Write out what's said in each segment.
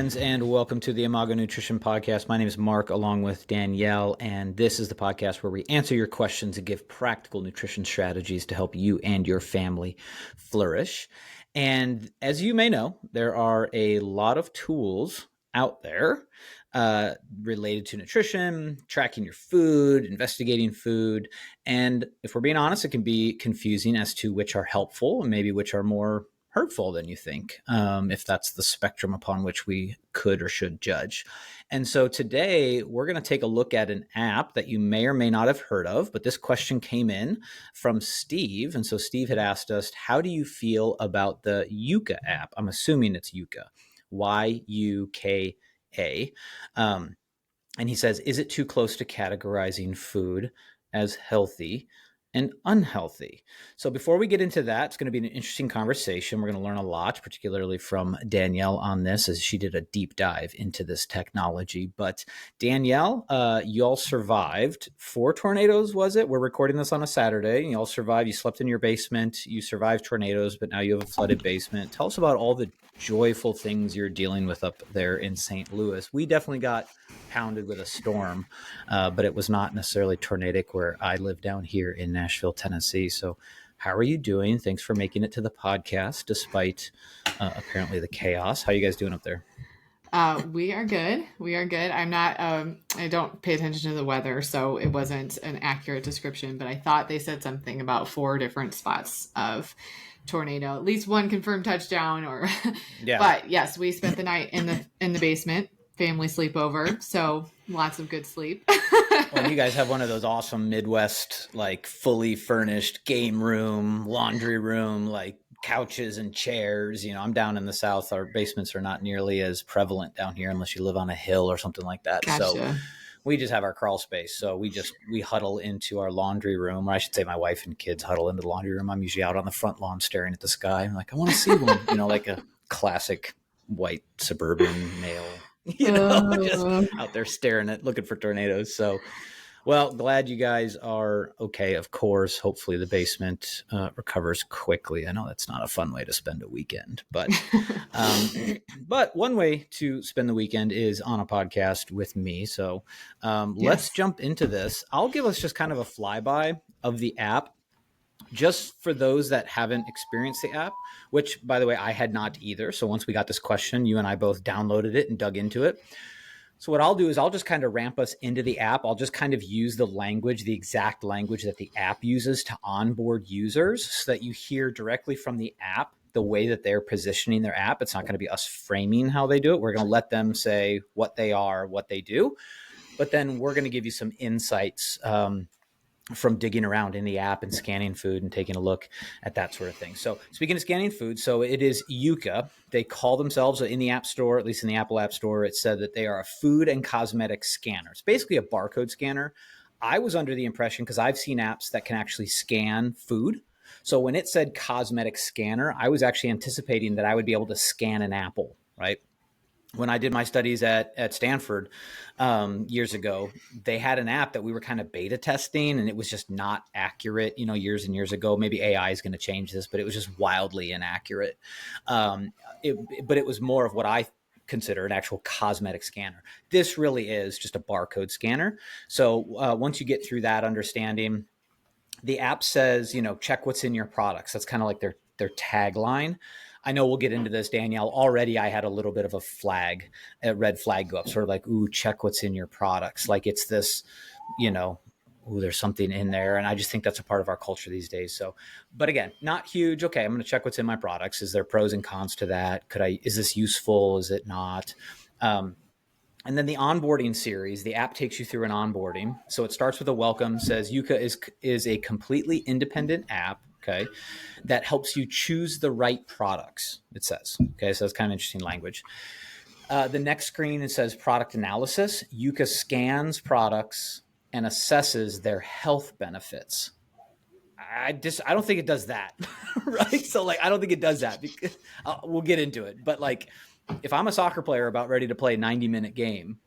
friends, and welcome to the Imago Nutrition Podcast. My name is Mark, along with Danielle, and this is the podcast where we answer your questions and give practical nutrition strategies to help you and your family flourish. And as you may know, there are a lot of tools out there related to nutrition, tracking your food, investigating food. And if we're being honest, it can be confusing as to which are helpful and maybe which are more hurtful than you think, if that's the spectrum upon which we could or should judge. And so today we're going to take a look at an app that you may or may not have heard of, but this question came in from Steve. And so Steve had asked us, how do you feel about the Yuka app? I'm assuming it's Yuka, Yuka. And he says, is it too close to categorizing food as healthy and unhealthy? So before we get into that, it's going to be an interesting conversation. We're going to learn a lot, particularly from Danielle on this, as she did a deep dive into this technology. But Danielle, y'all survived 4 tornadoes, was it? We're recording this on a Saturday. Y'all survived. You slept in your basement. You survived tornadoes, but now you have a flooded basement. Tell us about all the joyful things you're dealing with up there in St. Louis. We definitely got pounded with a storm, but it was not necessarily tornadic where I live down here in Nashville, Tennessee. So how are you doing? Thanks for making it to the podcast despite apparently the chaos. How are you guys doing up there? We are good. We are good. I'm not, I don't pay attention to the weather, so it wasn't an accurate description, but I thought they said something about 4 different spots of tornado, at least 1 confirmed touchdown or, Yeah. But yes, we spent the night in the basement, family sleepover. So lots of good sleep. Well, you guys have one of those awesome Midwest, like fully furnished game room, laundry room, like couches and chairs. You know, I'm down in the South. Our basements are not nearly as prevalent down here unless you live on a hill or something like that. Gotcha. So we just have our crawl space. So we huddle into our laundry room, or I should say my wife and kids huddle into the laundry room. I'm usually out on the front lawn staring at the sky. I'm like, I want to see one, like a classic white suburban male, just out there looking for tornadoes. So, well, glad you guys are okay. Of course, hopefully the basement recovers quickly. I know that's not a fun way to spend a weekend, but but one way to spend the weekend is on a podcast with me. So let's jump into this. I'll give us just kind of a flyby of the app, just for those that haven't experienced the app, which, by the way, I had not either. So once we got this question, you and I both downloaded it and dug into it. So what I'll do is I'll just kind of ramp us into the app. I'll just kind of use the exact language that the app uses to onboard users so that you hear directly from the app the way that they're positioning their app. It's not going to be us framing how they do it. We're going to let them say what they are, what they do. But then we're going to give you some insights from digging around in the app and scanning food and taking a look at that sort of thing. So speaking of scanning food, so it is Yuka. They call themselves in the App Store, at least in the Apple App Store, it said that they are a food and cosmetic scanner. It's basically a barcode scanner. I was under the impression, because I've seen apps that can actually scan food. So when it said cosmetic scanner, I was actually anticipating that I would be able to scan an apple, right? When I did my studies at Stanford years ago, they had an app that we were kind of beta testing, and it was just not accurate, years and years ago. Maybe AI is going to change this, but it was just wildly inaccurate. But it was more of what I consider an actual cosmetic scanner. This really is just a barcode scanner. So once you get through that understanding, the app says, check what's in your products. That's kind of like their tagline. I know we'll get into this, Danielle. Already I had a little bit of a red flag go up, sort of like, ooh, check what's in your products. Like it's this, ooh, there's something in there. And I just think that's a part of our culture these days. So, but again, not huge. Okay, I'm going to check what's in my products. Is there pros and cons to that? Is this useful? Is it not? And then the onboarding series, the app takes you through an onboarding. So it starts with a welcome, says Yuka is a completely independent app, okay, that helps you choose the right products, it says. Okay, so that's kind of interesting language. The next screen, it says product analysis. Yuka scans products and assesses their health benefits. I don't think it does that, right? So I don't think it does that. Because, we'll get into it. But if I'm a soccer player about ready to play a 90-minute game,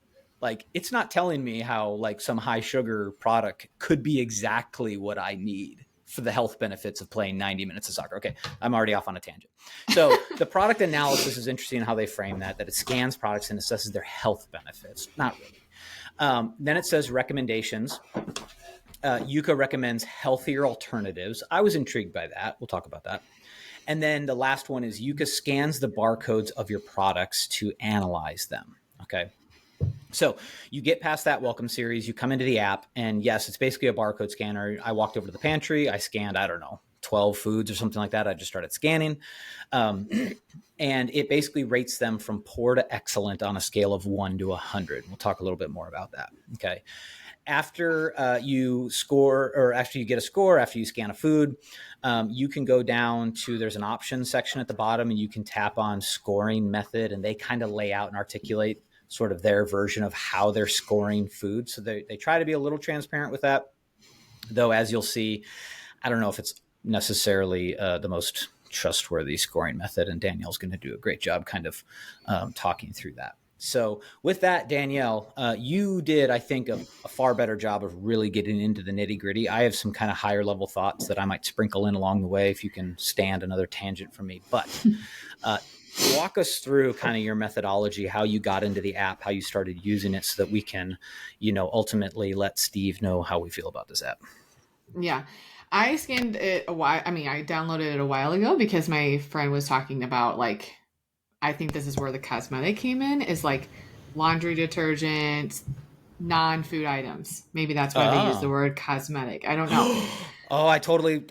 it's not telling me how some high sugar product could be exactly what I need. for the health benefits of playing 90 minutes of soccer. Okay, I'm already off on a tangent. So the product analysis is interesting in how they frame that it scans products and assesses their health benefits. Not really. Then it says recommendations. Yuka recommends healthier alternatives. I was intrigued by that. We'll talk about that. And then the last one is Yuka scans the barcodes of your products to analyze them. Okay. So you get past that welcome series, you come into the app, and yes, it's basically a barcode scanner. I walked over to the pantry, I scanned, 12 foods or something like that. I just started scanning. And it basically rates them from poor to excellent on a scale of 1 to 100. We'll talk a little bit more about that. Okay. After you score, or after you get a score, after you scan a food, you can go down to, there's an options section at the bottom, and you can tap on scoring method, and they kind of lay out and articulate sort of their version of how they're scoring food. So they try to be a little transparent with that, though, as you'll see, I don't know if it's necessarily the most trustworthy scoring method, and Danielle's going to do a great job kind of talking through that. So with that, Danielle, you did, I think, a far better job of really getting into the nitty gritty. I have some kind of higher level thoughts that I might sprinkle in along the way if you can stand another tangent from me. But walk us through kind of your methodology, how you got into the app, how you started using it, so that we can, ultimately let Steve know how we feel about this app. Yeah. I scanned it I downloaded it a while ago because my friend was talking about, like, I think this is where the cosmetic came in, is like laundry detergent, non-food items. Maybe that's why they use the word cosmetic. I don't know. Oh, I totally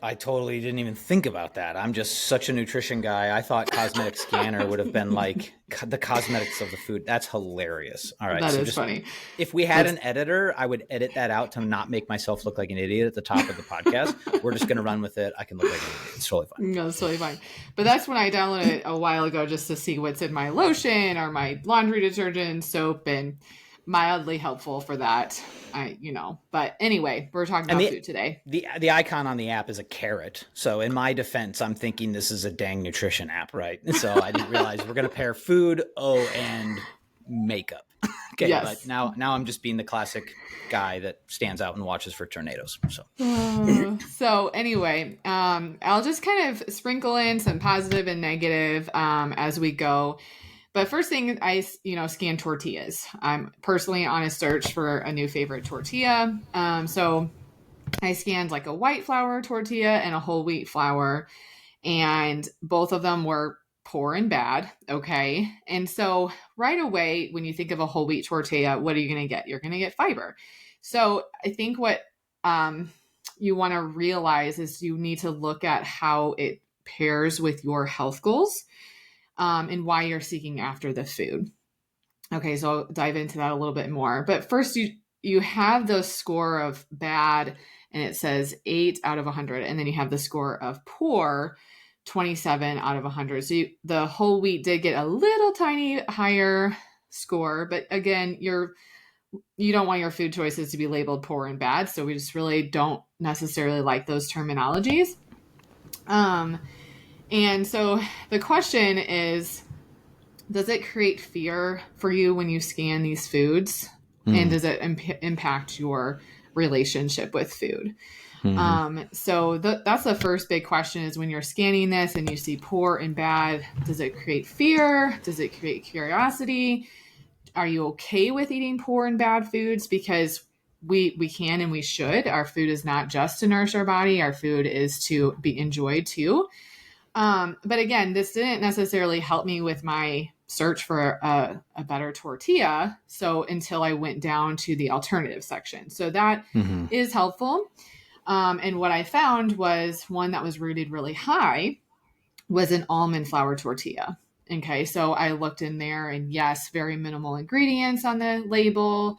didn't even think about that. I'm just such a nutrition guy. I thought cosmetic scanner would have been like the cosmetics of the food. That's hilarious. All right. That is funny. If we had an editor, I would edit that out to not make myself look like an idiot at the top of the podcast. We're just going to run with it. I can look like an idiot. It's totally fine. No, it's totally fine. But that's when I downloaded it a while ago, just to see what's in my lotion or my laundry detergent, soap, and mildly helpful for that. But anyway, we're talking about food today. The icon on the app is a carrot. So in my defense, I'm thinking this is a dang nutrition app, right? So I didn't realize we're going to pair food, and makeup. Okay. Yes. But now I'm just being the classic guy that stands out and watches for tornadoes. So anyway, I'll just kind of sprinkle in some positive and negative as we go. But first thing, I scan tortillas. I'm personally on a search for a new favorite tortilla. So I scanned like a white flour tortilla and a whole wheat flour, and both of them were poor and bad. Okay. And so right away, when you think of a whole wheat tortilla, what are you going to get? You're going to get fiber. So I think what you want to realize is you need to look at how it pairs with your health goals. And why you're seeking after the food. Okay, so I'll dive into that a little bit more. But first, you have the score of bad, and it says 8 out of 100. And then you have the score of poor, 27 out of 100. So the whole wheat did get a little tiny higher score. But again, you don't want your food choices to be labeled poor and bad. So we just really don't necessarily like those terminologies. And so the question is, does it create fear for you when you scan these foods? And does it impact your relationship with food? So that's the first big question, is when you're scanning this and you see poor and bad, does it create fear? Does it create curiosity? Are you okay with eating poor and bad foods? Because we can and we should. Our food is not just to nourish our body. Our food is to be enjoyed too. But again, this didn't necessarily help me with my search for a better tortilla. So until I went down to the alternative section. So that is helpful. And what I found was one that was rated really high was an almond flour tortilla. Okay. So I looked in there, and yes, very minimal ingredients on the label.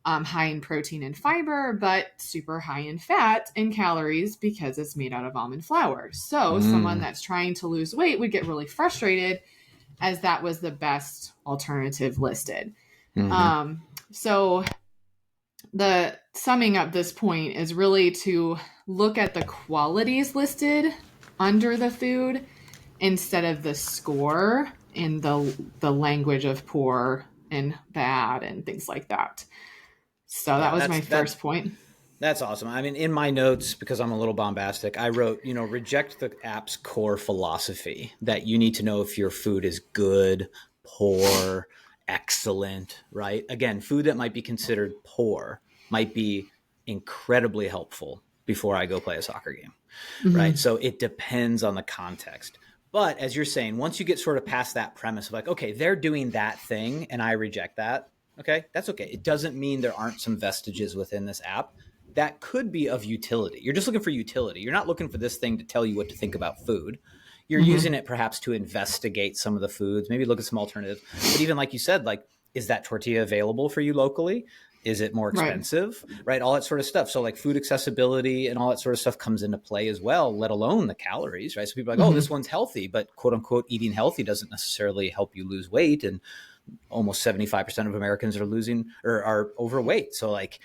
High in protein and fiber, but super high in fat and calories because it's made out of almond flour. So someone that's trying to lose weight would get really frustrated, as that was the best alternative listed. So the summing up this point is really to look at the qualities listed under the food instead of the score and the language of poor and bad and things like that. So that was my first point. That's awesome. I mean, in my notes, because I'm a little bombastic, I wrote, reject the app's core philosophy that you need to know if your food is good, poor, excellent, right? Again, food that might be considered poor might be incredibly helpful before I go play a soccer game, right? Mm-hmm. So it depends on the context. But as you're saying, once you get sort of past that premise of like, okay, they're doing that thing and I reject that, okay, that's okay. It doesn't mean there aren't some vestiges within this app that could be of utility. You're just looking for utility. You're not looking for this thing to tell you what to think about food. You're Mm-hmm. using it perhaps to investigate some of the foods, maybe look at some alternatives. But even like you said, like, is that tortilla available for you locally? Is it more Right. expensive? Right. All that sort of stuff. So like food accessibility and all that sort of stuff comes into play as well, let alone the calories, right? So people are like, oh, this Mm-hmm. one's healthy, but quote unquote, eating healthy doesn't necessarily help you lose weight. And almost 75% of Americans are losing or are overweight. So like,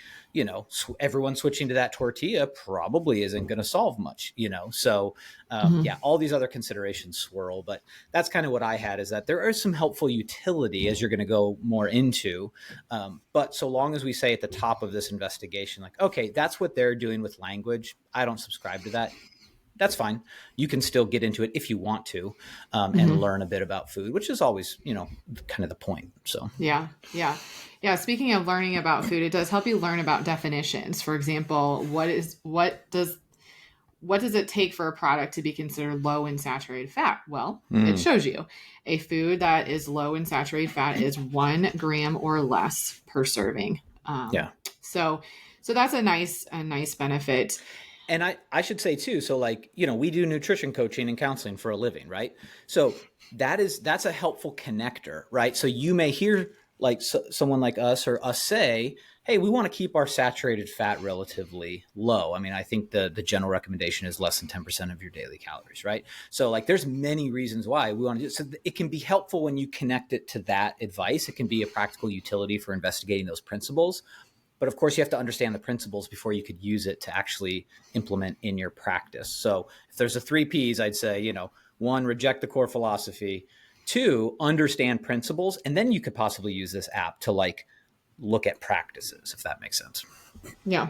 everyone switching to that tortilla probably isn't going to solve much, So Mm-hmm. yeah, all these other considerations swirl, but that's kind of what I had is that there is some helpful utility as you're going to go more into. But so long as we say at the top of this investigation, like, okay, that's what they're doing with language. I don't subscribe to that. That's fine. You can still get into it if you want to, and Mm-hmm. learn a bit about food, which is always, kind of the point. So, Yeah, yeah. Yeah, speaking of learning about food, it does help you learn about definitions. For example, what does it take for a product to be considered low in saturated fat? Well, it mm, shows you. A food that is low in saturated fat is 1 gram or less per serving. yeah. So so that's a nice benefit. And I should say too, so like, we do nutrition coaching and counseling for a living, right? So that's a helpful connector, right? So you may hear like someone like us or us say, hey, we want to keep our saturated fat relatively low. I mean, I think the general recommendation is less than 10% of your daily calories, right? So like there's many reasons why we want to do it. So it can be helpful when you connect it to that advice. It can be a practical utility for investigating those principles. But of course, you have to understand the principles before you could use it to actually implement in your practice. So if there's a 3 Ps, I'd say, one, reject the core philosophy. Two, understand principles. And then you could possibly use this app to like look at practices, if that makes sense. Yeah.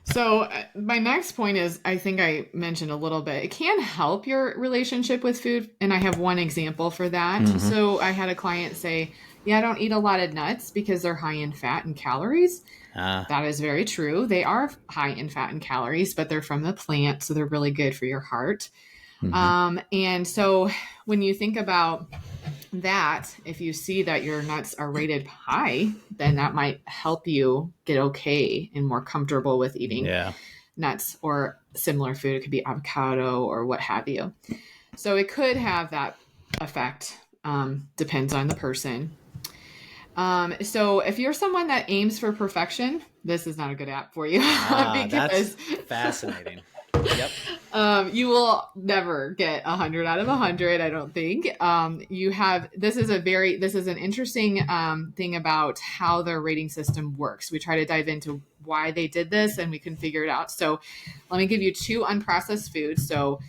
So my next point is I think I mentioned a little bit. It can help your relationship with food, and I have one example for that. Mm-hmm. So I had a client say, "Yeah, I don't eat a lot of nuts because they're high in fat and calories." Uh, That is very true. They are high in fat and calories, but they're from the plant, so they're really good for your heart. mm-hmm. And so when you think about that, if you see that your nuts are rated high, then that might help you get okay and more comfortable with eating Yeah. nuts or similar food. It could be avocado or what have you. So it could have that effect. Depends on the person. So if you're someone that aims for perfection, this is not a good app for you That's because fascinating. Yep. you will never get 100 out of 100. I don't think. This is an interesting thing about how their rating system works. We try to dive into why they did this, and we can figure it out. So let me give you two unprocessed foods. So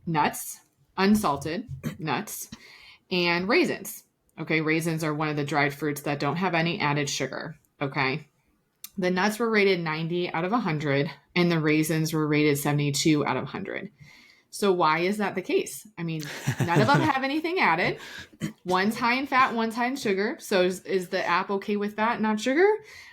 nuts, unsalted nuts, and raisins. Okay, raisins are one of the dried fruits that don't have any added sugar. Okay. The nuts were rated 90 out of 100, and the raisins were rated 72 out of 100. So, why is that the case? I mean, none of them have anything added. One's high in fat, one's high in sugar. So, is the app okay with fat, not sugar?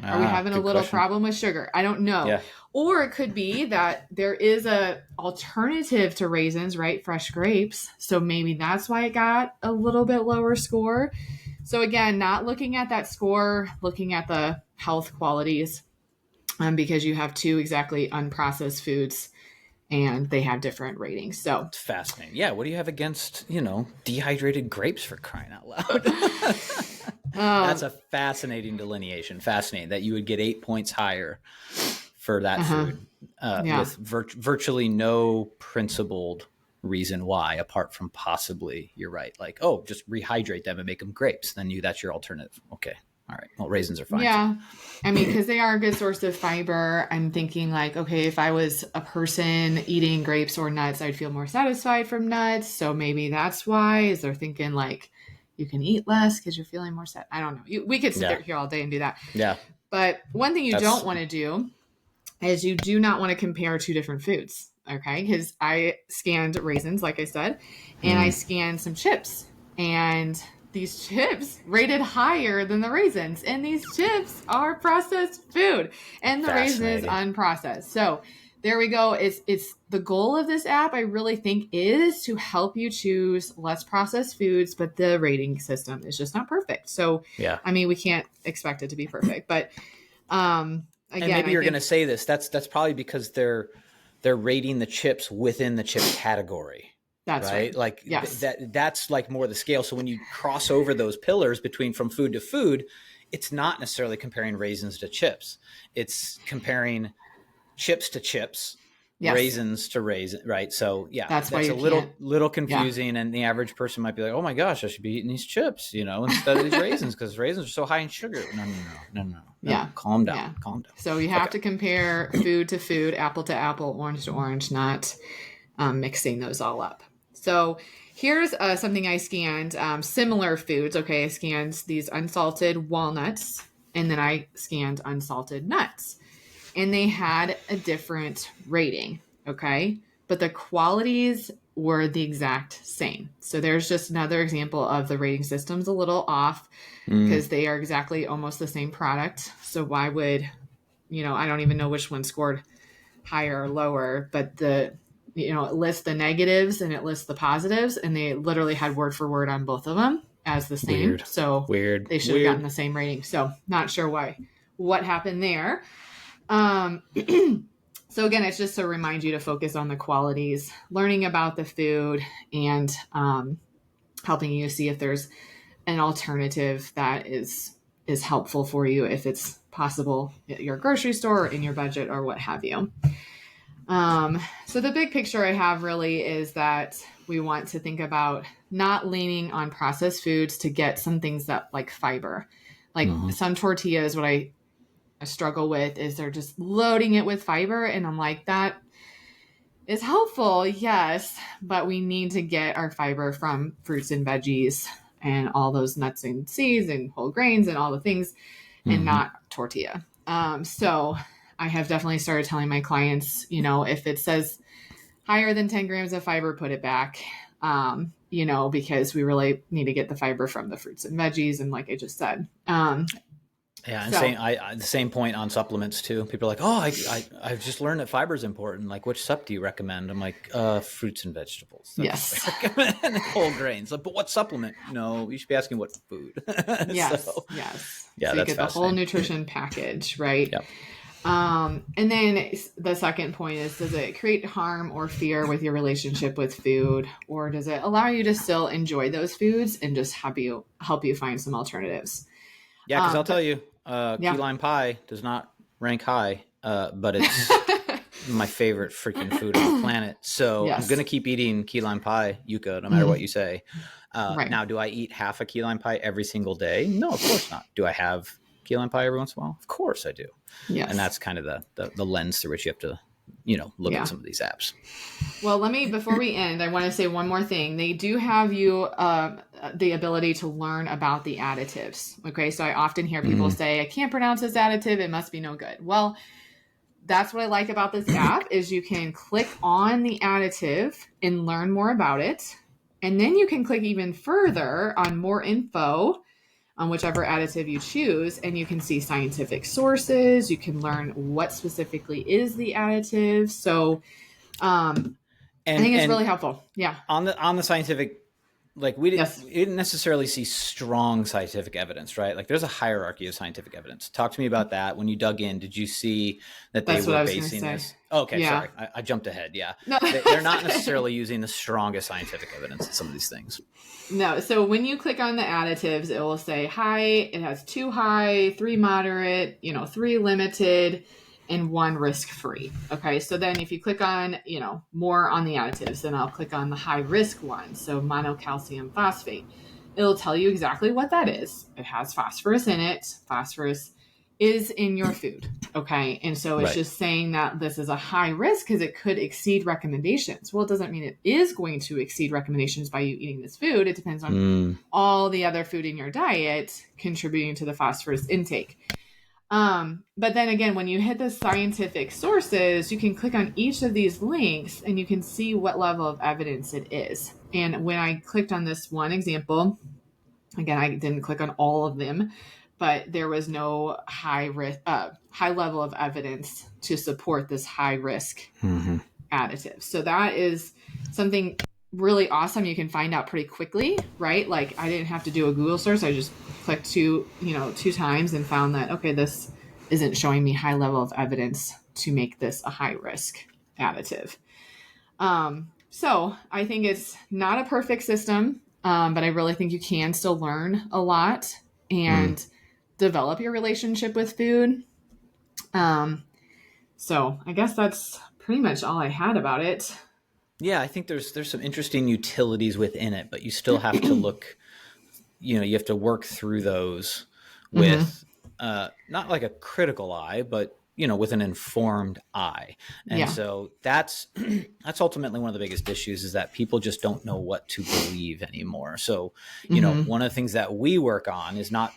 Are we having a Good little question. problem with sugar? I don't know. Yeah. Or it could be that there is a alternative to raisins, right? Fresh grapes. So maybe that's why it got a little bit lower score. So again, not looking at that score, looking at the health qualities, because you have two exactly unprocessed foods and they have different ratings. So, It's fascinating. Yeah. What do you have against, dehydrated grapes for crying out loud? That's um, a fascinating delineation. Fascinating that you would get 8 points higher for that uh-huh, food yeah, with virtually no principled reason why, apart from possibly, you're right, like, oh, just rehydrate them and make them grapes. Then that's your alternative. Okay. All right. Well, raisins are fine too. yeah. I mean, because they are a good source of fiber. I'm thinking like, okay, if I was a person eating grapes or nuts, I'd feel more satisfied from nuts. So maybe that's why. Is they're thinking like you can eat less because you're feeling more sad. I don't know. We could sit Yeah. there here all day and do that. Yeah. But one thing you don't That's, want to do is you do not want to compare two different foods. Okay. Because I scanned raisins, like I said, and I Mm, scanned some chips. And these chips rated higher than the raisins. And these chips are processed food. And the raisin is fascinating. unprocessed. So there we go. It's the goal of this app, I really think, is to help you choose less processed foods, but the rating system is just not perfect. So Yeah. I mean, we can't expect it to be perfect. But And again, maybe I you're going to think say this. That's probably because they're rating the chips within the chip category, that's right. right? Like Yes. that's like more the scale. So when you cross over those pillars between from food to food, it's not necessarily comparing raisins to chips. It's comparing chips to chips, Yes. raisins to raisin, right? So yeah, That's why that's a you can't. little Yeah. confusing, and the average person might be like, "Oh my gosh, I should be eating these chips, instead of these raisins because raisins are so high in sugar." No, no, no, no, no, no. Yeah. Calm down, Yeah. calm down. So you have Okay. to compare food to food, apple to apple, orange to orange, not mixing those all up. So here's something I scanned similar foods. Okay. I scanned these unsalted walnuts and then I scanned unsalted nuts. And they had a different rating, okay? But the qualities were the exact same. So there's just another example of the rating system's a little off Mm, because they are exactly almost the same product. So why would, I don't even know which one scored higher or lower, but it lists the negatives and it lists the positives, and they literally had word for word on both of them as the same. weird, So weird, they should have gotten weird. the same rating. So not sure what happened there. So again, it's just to remind you to focus on the qualities, learning about the food, and helping you see if there's an alternative that is helpful for you if it's possible at your grocery store or in your budget or what have you. So the big picture I have really is that we want to think about not leaning on processed foods to get some things that like fiber. Like Hmm. some tortillas, what I struggle with is they're just loading it with fiber, and I'm like, that is helpful, yes, but we need to get our fiber from fruits and veggies and all those nuts and seeds and whole grains and all the things, and Hmm. not tortilla. So I have definitely started telling my clients, if it says higher than 10 grams of fiber, put it back. Because we really need to get the fiber from the fruits and veggies, and like I just said. Yeah, and So the same point on supplements too. People are like, "Oh, I've just learned that fiber is important. Like, which sup do you recommend?" I'm like, fruits and vegetables. That's yes, what I recommend. Whole grains. Like, but what supplement? No, you should be asking what food." yes, So, yes. yeah, So you that's get the whole fascinating. nutrition package, right? Yep. And then the second point is, does it create harm or fear with your relationship with food, or does it allow you to still enjoy those foods and just help you find some alternatives? Yeah, because I'll tell But you, key yeah, lime pie does not rank high, but it's my favorite freaking food on the planet. So I'm yes, gonna keep eating key lime pie, Yuka, no matter what mm, you say. right, Now, do I eat half a key lime pie every single day? No, of course not. Do I have key lime pie every once in a while? Of course I do. And yes, that's kind of the lens through which you have to, look at yeah. some of these apps. Well, before we end, I want to say one more thing. They do have you the ability to learn about the additives. Okay, so I often hear people Mm. say, "I can't pronounce this additive; it must be no good." Well, that's what I like about this app is you can click on the additive and learn more about it. And then you can click even further on more info on whichever additive you choose, and you can see scientific sources. You can learn what specifically is the additive. So I and think it's and really helpful. Yeah. on the scientific, like Yes. we didn't necessarily see strong scientific evidence, right? Like there's a hierarchy of scientific evidence. Talk to me about that. When you dug in, did you see that they That's what were I was going to basing say. this? Oh, okay, Yeah. sorry, I jumped ahead. Yeah, No. they're not necessarily using the strongest scientific evidence in some of these things. No. So when you click on the additives, it will say high, it has 2 high, 3 moderate, 3 limited, and 1 risk free. Okay. So then if you click on, more on the additives, then I'll click on the high risk one. So monocalcium phosphate. It'll tell you exactly what that is. It has phosphorus in it. Phosphorus is in your food. Okay. And so it's Right. just saying that this is a high risk because it could exceed recommendations. Well, it doesn't mean it is going to exceed recommendations by you eating this food. It depends on Mm. all the other food in your diet contributing to the phosphorus intake. But then again, when you hit the scientific sources, you can click on each of these links and you can see what level of evidence it is. And when I clicked on this one example, again, I didn't click on all of them, but there was no high risk, high level of evidence to support this high risk additive. So that is something really awesome. You can find out pretty quickly, right? Like I didn't have to do a Google search. I just clicked two times and found that, okay, this isn't showing me high level of evidence to make this a high risk additive. So I think it's not a perfect system, but I really think you can still learn a lot and develop your relationship with food. So I guess that's pretty much all I had about it. Yeah, I think there's some interesting utilities within it, but you still have to look, you have to work through those with not like a critical eye, but with an informed eye. And so that's ultimately one of the biggest issues, is that people just don't know what to believe anymore. So, one of the things that we work on is not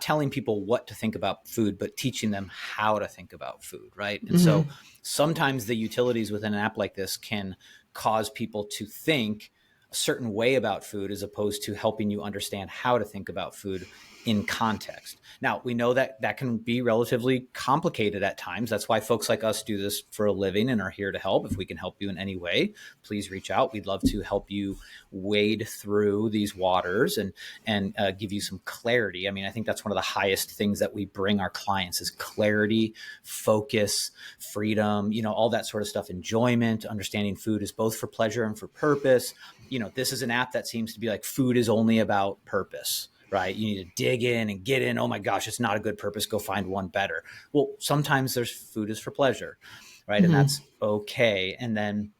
telling people what to think about food, but teaching them how to think about food. Right. And so sometimes the utilities within an app like this can cause people to think a certain way about food, as opposed to helping you understand how to think about food in context. Now, we know that that can be relatively complicated at times. That's why folks like us do this for a living and are here to help. If we can help you in any way, please reach out. We'd love to help you wade through these waters and give you some clarity. I mean, I think that's one of the highest things that we bring our clients is clarity, focus, freedom, all that sort of stuff, enjoyment, understanding food is both for pleasure and for purpose. This is an app that seems to be like food is only about purpose. Right? You need to dig in and get in. Oh my gosh, it's not a good purpose. Go find one better. Well, sometimes there's food is for pleasure, right? And that's okay. And then,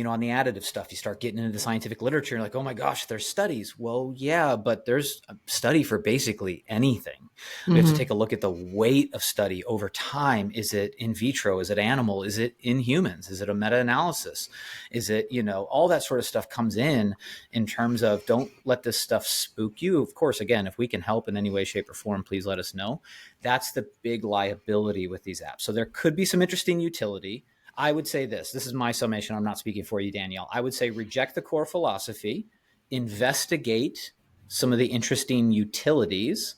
on the additive stuff, you start getting into the scientific literature. You're like, oh my gosh, there's studies. Well, yeah, but there's a study for basically anything. We have to take a look at the weight of study over time. Is it in vitro? Is it animal? Is it in humans? Is it a meta-analysis? Is it, all that sort of stuff comes in terms of, don't let this stuff spook you. Of course, again, if we can help in any way, shape, or form, please let us know. That's the big liability with these apps. So there could be some interesting utility. I would say this is my summation. I'm not speaking for you, Danielle. I would say reject the core philosophy, investigate some of the interesting utilities,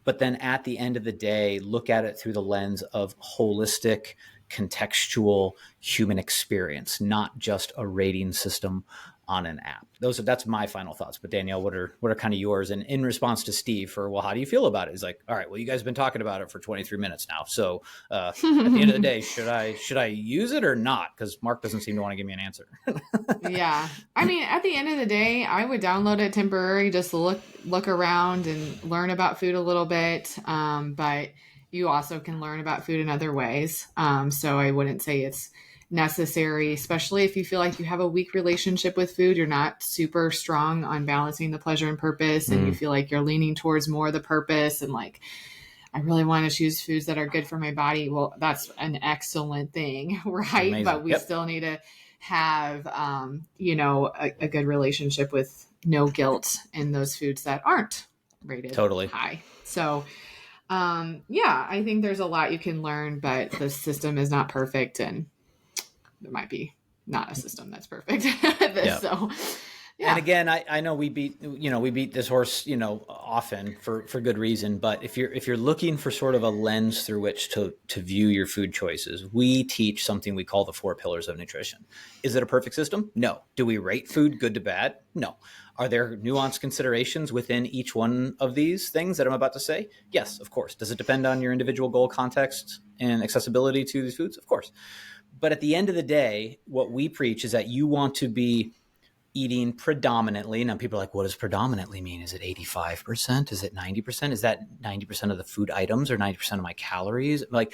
but then at the end of the day, look at it through the lens of holistic, contextual human experience, not just a rating system on an app. That's my final thoughts. But Danielle, what are kind of yours? And in response to Steve for, well, how do you feel about it? He's like, all right, well, you guys have been talking about it for 23 minutes now. So at the end of the day, should I use it or not? Because Mark doesn't seem to want to give me an answer. Yeah. I mean, at the end of the day, I would download it temporarily, just to look around and learn about food a little bit. But you also can learn about food in other ways. So I wouldn't say it's necessary, especially if you feel like you have a weak relationship with food. You're not super strong on balancing the pleasure and purpose, and you feel like you're leaning towards more of the purpose, and like, I really want to choose foods that are good for my body. Well, that's an excellent thing, right? Amazing. But we still need to have, a good relationship with no guilt in those foods that aren't rated totally high. So, I think there's a lot you can learn, but the system is not perfect, and there might be not a system that's perfect. So, yeah. And again, I know we beat this horse, often for good reason. But if you're looking for sort of a lens through which to view your food choices, we teach something we call the 4 pillars of nutrition. Is it a perfect system? No. Do we rate food good to bad? No. Are there nuanced considerations within each one of these things that I'm about to say? Yes, of course. Does it depend on your individual goal, context, and accessibility to these foods? Of course. But at the end of the day, what we preach is that you want to be eating predominantly. Now, people are like, what does predominantly mean? Is it 85%? Is it 90%? Is that 90% of the food items or 90% of my calories? Like,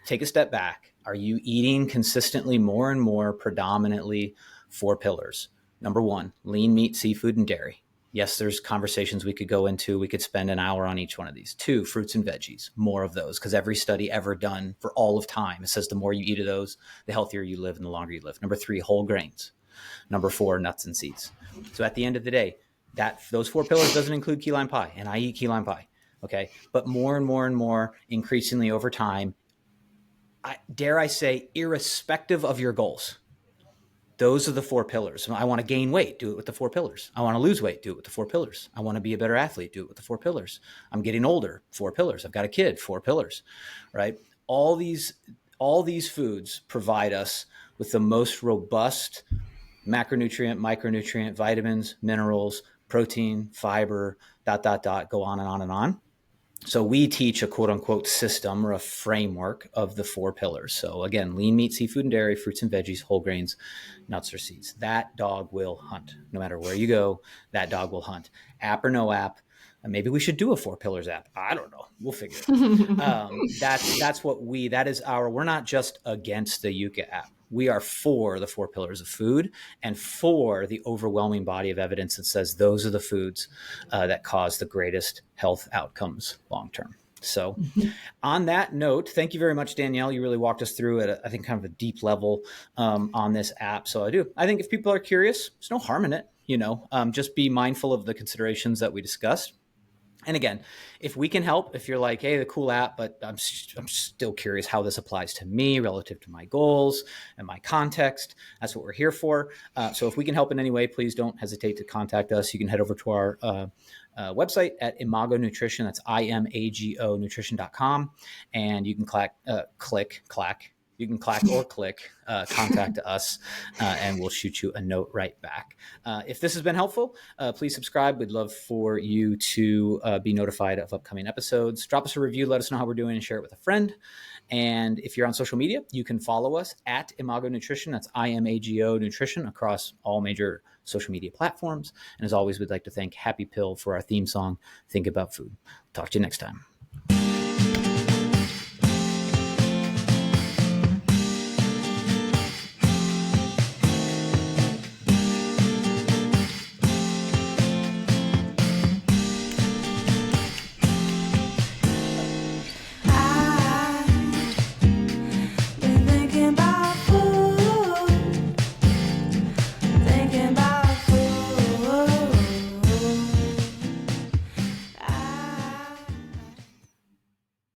take a step back. Are you eating consistently more and more predominantly 4 pillars? Number 1, lean meat, seafood, and dairy. Yes, there's conversations we could go into. We could spend an hour on each one of these. 2, fruits and veggies, more of those, because every study ever done for all of time, it says the more you eat of those, the healthier you live and the longer you live. Number 3, whole grains. Number 4, nuts and seeds. So at the end of the day, those 4 pillars doesn't include key lime pie, and I eat key lime pie. Okay. But more and more and more, increasingly over time, dare I say, irrespective of your goals, those are the 4 pillars. I want to gain weight, do it with the 4 pillars. I want to lose weight, do it with the 4 pillars. I want to be a better athlete, do it with the 4 pillars. I'm getting older, 4 pillars. I've got a kid, 4 pillars, right? All these foods provide us with the most robust macronutrient, micronutrient, vitamins, minerals, protein, fiber, go on and on and on. So we teach a quote unquote system or a framework of the 4 pillars. So again, lean meat, seafood and dairy, fruits and veggies, whole grains, nuts or seeds. That dog will hunt. No matter where you go, that dog will hunt. App or no app. Maybe we should do a 4 pillars app. I don't know. We'll figure it out. That's what we're not just against the Yuka app. We are for the 4 pillars of food and for the overwhelming body of evidence that says those are the foods that cause the greatest health outcomes long term. So on that note, thank you very much, Danielle. You really walked us through at I think kind of a deep level on this app. So I think if people are curious, there's no harm in it. Just be mindful of the considerations that we discussed. And again, if we can help, if you're like, hey, the cool app, but I'm still curious how this applies to me relative to my goals and my context, that's what we're here for. So if we can help in any way, please don't hesitate to contact us. You can head over to our website at Imago Nutrition. That's IMAGO nutrition.com. And you can you can clack or click contact us and we'll shoot you a note right back. If this has been helpful, please subscribe. We'd love for you to be notified of upcoming episodes. Drop us a review. Let us know how we're doing and share it with a friend. And if you're on social media, you can follow us at Imago Nutrition. That's IMAGO Nutrition across all major social media platforms. And as always, we'd like to thank Happy Pill for our theme song, Think About Food. Talk to you next time.